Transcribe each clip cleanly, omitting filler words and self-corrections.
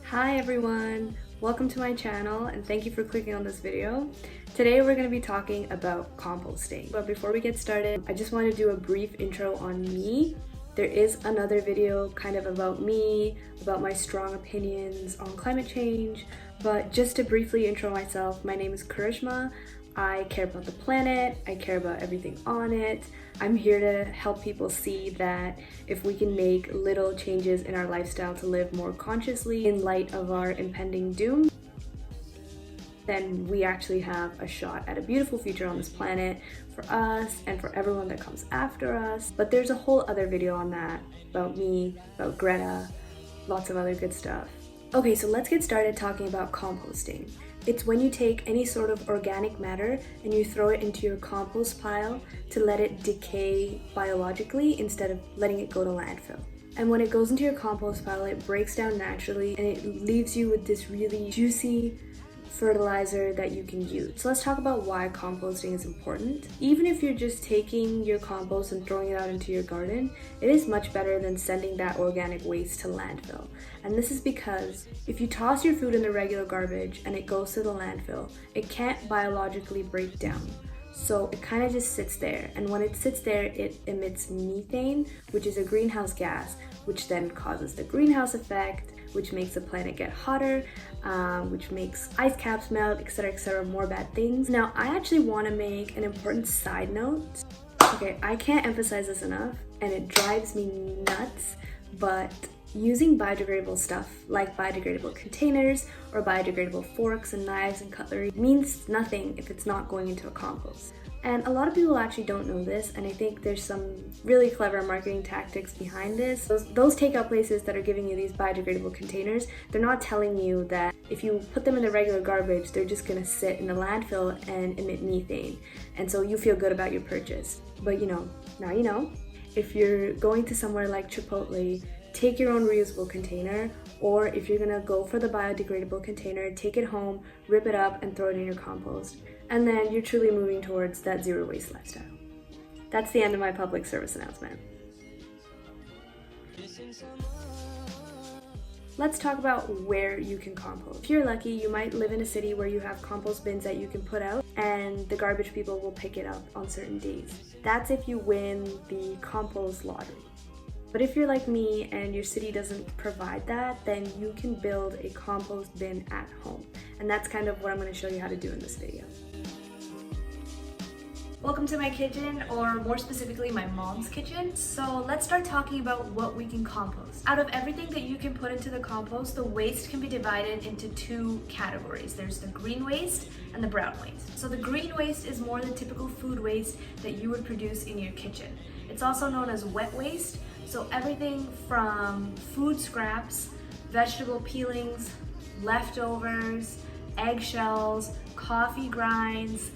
Hi everyone! Welcome to my channel and thank you for clicking on this video. Today we're going to be talking about composting. But before we get started, I just want to do a brief intro on me. There is another video kind of about me, about my strong opinions on climate change, but just to briefly intro myself, my name is Karishma. I care about the planet, I care about everything on it. I'm here to help people see that if we can make little changes in our lifestyle to live more consciously in light of our impending doom, then we actually have a shot at a beautiful future on this planet for us and for everyone that comes after us. But there's a whole other video on that, about me, about Greta, lots of other good stuff. Okay, so let's get started talking about composting. It's when you take any sort of organic matter and you throw it into your compost pile to let it decay biologically instead of letting it go to landfill. And when it goes into your compost pile, it breaks down naturally and it leaves you with this really juicy fertilizer that you can use. So let's talk about why composting is important. Even if you're just taking your compost and throwing it out into your garden, it is much better than sending that organic waste to landfill. And this is because if you toss your food in the regular garbage and it goes to the landfill, it can't biologically break down. So it kind of just sits there, and when it sits there, it emits methane, which is a greenhouse gas, which then causes the greenhouse effect, which makes the planet get hotter, which makes ice caps melt, etc., more bad things. Now, I actually want to make an important side note. Okay, I can't emphasize this enough, and it drives me nuts, but using biodegradable stuff like biodegradable containers or biodegradable forks and knives and cutlery means nothing if it's not going into a compost. And a lot of people actually don't know this, and I think there's some really clever marketing tactics behind this. Those takeout places that are giving you these biodegradable containers, they're not telling you that if you put them in the regular garbage, they're just gonna sit in the landfill and emit methane. And so you feel good about your purchase. But now you know. If you're going to somewhere like Chipotle, take your own reusable container, or if you're gonna go for the biodegradable container, take it home, rip it up, and throw it in your compost. And then you're truly moving towards that zero waste lifestyle. That's the end of my public service announcement. Let's talk about where you can compost. If you're lucky, you might live in a city where you have compost bins that you can put out and the garbage people will pick it up on certain days. That's if you win the compost lottery. But if you're like me and your city doesn't provide that, then you can build a compost bin at home. And that's kind of what I'm going to show you how to do in this video. Welcome to my kitchen, or more specifically my mom's kitchen. So let's start talking about what we can compost. Out of everything that you can put into the compost, the waste can be divided into two categories. There's the green waste and the brown waste. So the green waste is more the typical food waste that you would produce in your kitchen. It's also known as wet waste. So everything from food scraps, vegetable peelings, leftovers, eggshells, coffee grinds,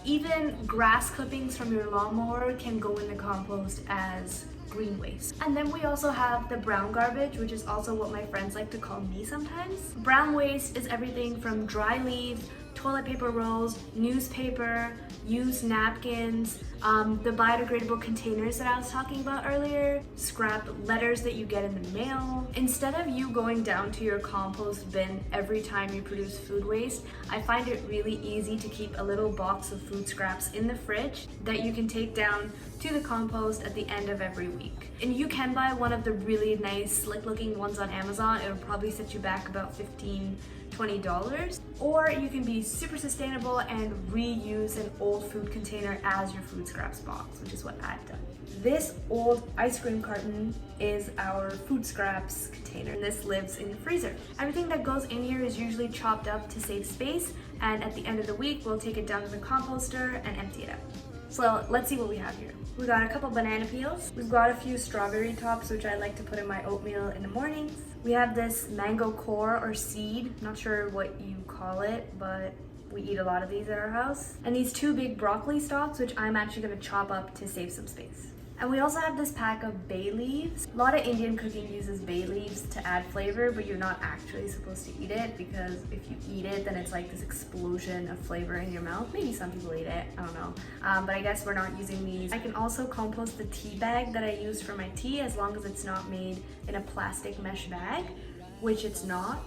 even grass clippings from your lawnmower can go in the compost as green waste. And then we also have the brown garbage, which is also what my friends like to call me sometimes. Brown waste is everything from dry leaves, toilet paper rolls, newspaper, used napkins, the biodegradable containers that I was talking about earlier, scrap letters that you get in the mail. Instead of you going down to your compost bin every time you produce food waste, I find it really easy to keep a little box of food scraps in the fridge that you can take down to the compost at the end of every week. And you can buy one of the really nice, slick looking ones on Amazon. It'll probably set you back about $15-20. Or you can be super sustainable and reuse an old food container as your food scraps box, which is what I've done. This old ice cream carton is our food scraps container, and this lives in the freezer. Everything that goes in here is usually chopped up to save space, and at the end of the week, we'll take it down to the composter and empty it out. So let's see what we have here. We got a couple banana peels. We've got a few strawberry tops, which I like to put in my oatmeal in the mornings. We have this mango core or seed. Not sure what you call it, but we eat a lot of these at our house. And these two big broccoli stalks, which I'm actually gonna chop up to save some space. And we also have this pack of bay leaves. A lot of Indian cooking uses bay leaves to add flavor, but you're not actually supposed to eat it, because if you eat it, then it's like this explosion of flavor in your mouth. Maybe some people eat it, I don't know. But I guess we're not using these. I can also compost the tea bag that I use for my tea, as long as it's not made in a plastic mesh bag. which it's not.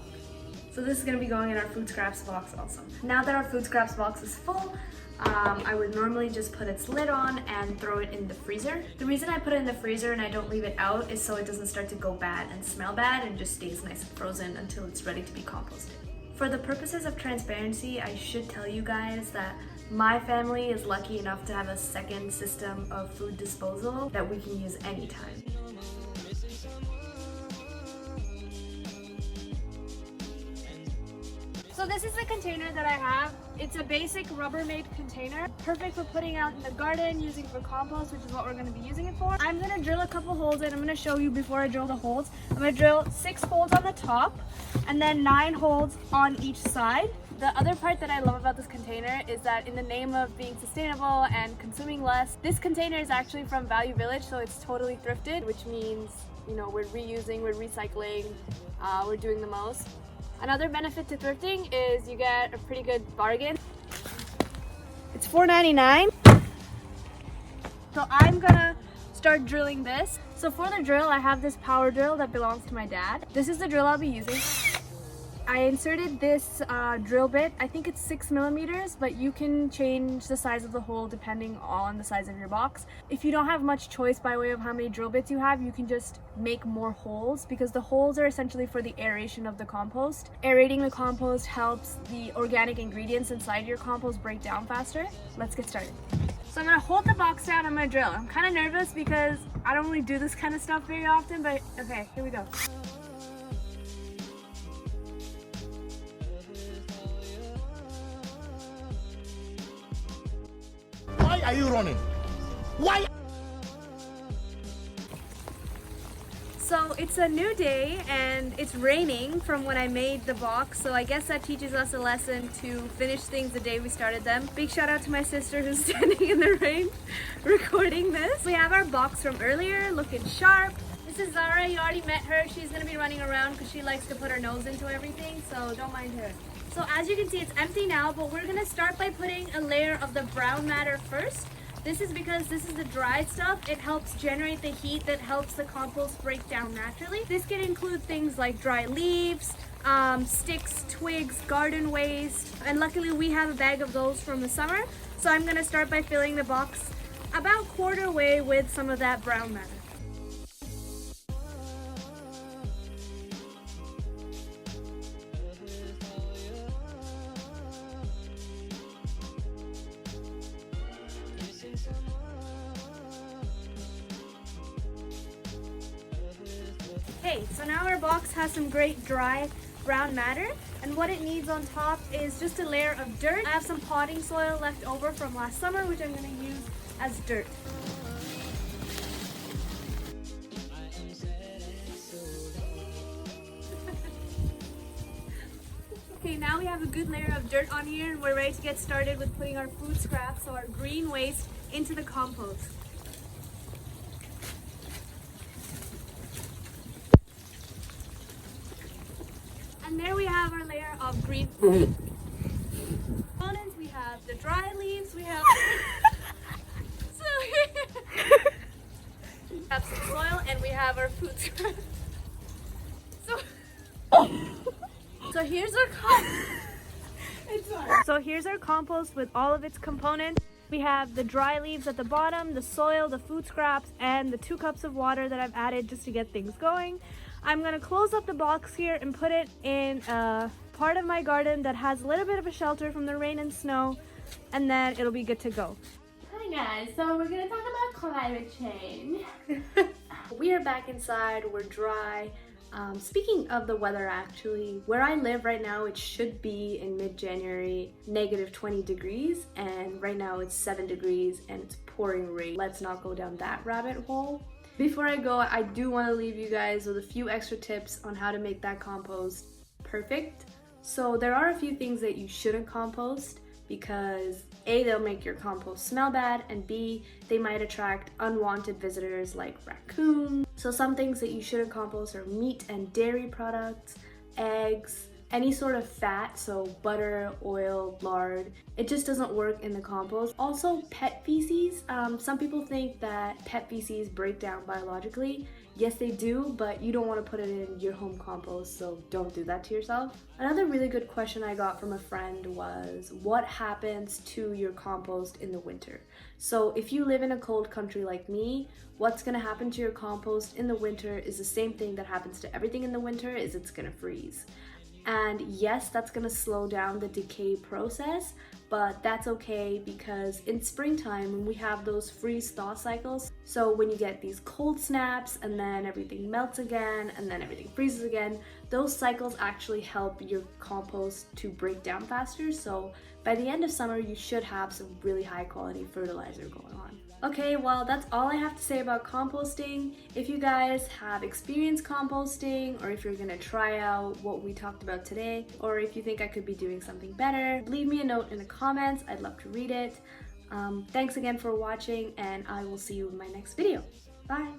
So this is gonna be going in our food scraps box also. Now that our food scraps box is full, I would normally just put its lid on and throw it in the freezer. The reason I put it in the freezer and I don't leave it out is so it doesn't start to go bad and smell bad and just stays nice and frozen until it's ready to be composted. For the purposes of transparency, I should tell you guys that my family is lucky enough to have a second system of food disposal that we can use anytime. So this is the container that I have. It's a basic Rubbermaid container, perfect for putting out in the garden, using for compost, which is what we're going to be using it for. I'm going to drill a couple holes in. I'm going to show you before I drill the holes. I'm going to drill 6 holes on the top and then 9 holes on each side. The other part that I love about this container is that in the name of being sustainable and consuming less, this container is actually from Value Village, so it's totally thrifted, which means, you know, we're reusing, we're recycling, we're doing the most. Another benefit to thrifting is you get a pretty good bargain. It's $4.99. So I'm gonna start drilling this. So for the drill, I have this power drill that belongs to my dad. This is the drill I'll be using. I inserted this drill bit. I think it's 6 millimeters, but you can change the size of the hole depending on the size of your box. If you don't have much choice by way of how many drill bits you have, you can just make more holes, because the holes are essentially for the aeration of the compost. Aerating the compost helps the organic ingredients inside your compost break down faster. Let's get started. So I'm gonna hold the box down, I'm gonna drill. I'm kind of nervous because I don't really do this kind of stuff very often, but okay, here we go. Why are you running? Why? So it's a new day and it's raining from when I made the box, so I guess that teaches us a lesson to finish things the day we started them. Big shout out to my sister who's standing in the rain recording this. We have our box from earlier looking sharp. This is Zara, you already met her. She's gonna be running around because she likes to put her nose into everything, so don't mind her. So as you can see, it's empty now, but we're gonna start by putting a layer of the brown matter first. This is because this is the dry stuff. It helps generate the heat that helps the compost break down naturally. This can include things like dry leaves, sticks, twigs, garden waste, and luckily we have a bag of those from the summer. So I'm gonna start by filling the box about quarter way with some of that brown matter. Okay, so now our box has some great dry brown matter, and what it needs on top is just a layer of dirt. I have some potting soil left over from last summer, which I'm going to use as dirt. Okay, now we have a good layer of dirt on here and we're ready to get started with putting our food scraps, so our green waste, into the compost. And there we have our layer of green components. We have the dry leaves, we have so we have some soil, and we have our food scraps. So here's our compost with all of its components. We have the dry leaves at the bottom, the soil, the food scraps, and the 2 cups of water that I've added just to get things going. I'm going to close up the box here and put it in a part of my garden that has a little bit of a shelter from the rain and snow, and then it'll be good to go. Hi guys, so we're going to talk about climate change. We are back inside, we're dry. Speaking of the weather, actually, where I live right now, it should be in mid-January -20 degrees, and right now it's 7 degrees and it's pouring rain. Let's not go down that rabbit hole. Before I go, I do want to leave you guys with a few extra tips on how to make that compost perfect. So there are a few things that you shouldn't compost because A, they'll make your compost smell bad, and B, they might attract unwanted visitors like raccoons. So some things that you shouldn't compost are meat and dairy products, eggs, any sort of fat, so butter, oil, lard. It just doesn't work in the compost. Also, pet feces. Some people think that pet feces break down biologically. Yes, they do, but you don't want to put it in your home compost, so don't do that to yourself. Another really good question I got from a friend was, what happens to your compost in the winter? So if you live in a cold country like me, what's going to happen to your compost in the winter is the same thing that happens to everything in the winter, is it's going to freeze. And yes, that's gonna slow down the decay process, but that's okay because in springtime when we have those freeze-thaw cycles, so when you get these cold snaps and then everything melts again and then everything freezes again, those cycles actually help your compost to break down faster. So by the end of summer, you should have some really high quality fertilizer going on. Okay, well, that's all I have to say about composting. If you guys have experienced composting, or if you're gonna try out what we talked about today, or if you think I could be doing something better, leave me a note in the comments. I'd love to read it. Thanks again for watching, and I will see you in my next video. Bye!